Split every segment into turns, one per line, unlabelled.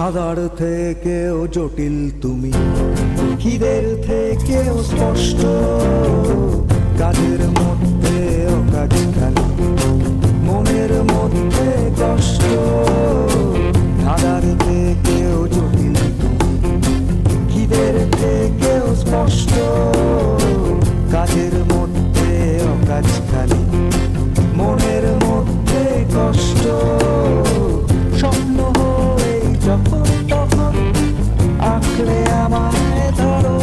ধাঁধার থেকেও জটিল তুমি, খিদের থেকেও স্পষ্ট, কাজের মধ্যে অকাজ খালি, মনের মধ্যে কষ্ট। ধাঁধার থেকেও জটিল তুমি, খিদের থেকেও স্পষ্ট, কাজের মধ্যে অকাজ খালি, মনের মধ্যে কষ্ট। স্বপ্ন হয়ে যখন তখন আঁকড়ে আমায় ধরো,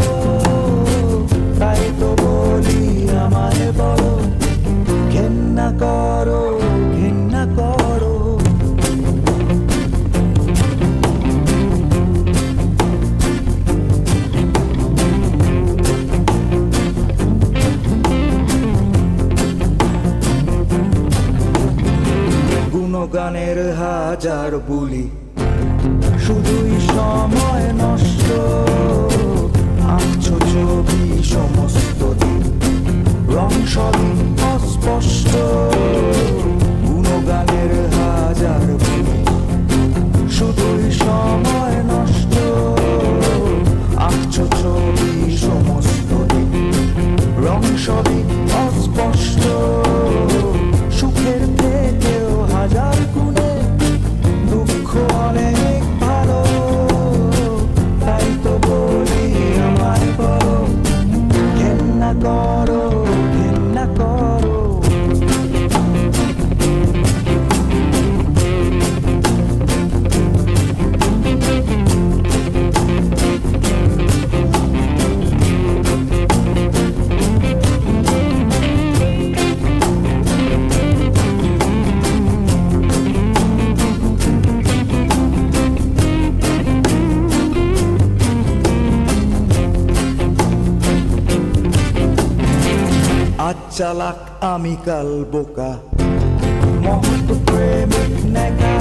তাই তো বলি আমায় বলো, ঘেন্না করো, ঘেন্না করো। গুণগানের হাজার বুলি, শুধুই সময় নষ্ট, আঁকছো ছবি সমস্ত দিন, রং সবই অস্পষ্ট। গুণগানের হাজার বুলি, শুধুই সময় নষ্ট, আঁকছো ছবি সমস্ত দিন, রং সবই অস্পষ্ট। সুখের থেকেও হাজার গুণে দুঃখ অনেক ভালো, তাই তো বলি আমায় বলো, ঘেন্না করো, ঘেন্না করো। আজ চালাক আমি কাল বোকা, মহৎ প্রেমিক নেকা।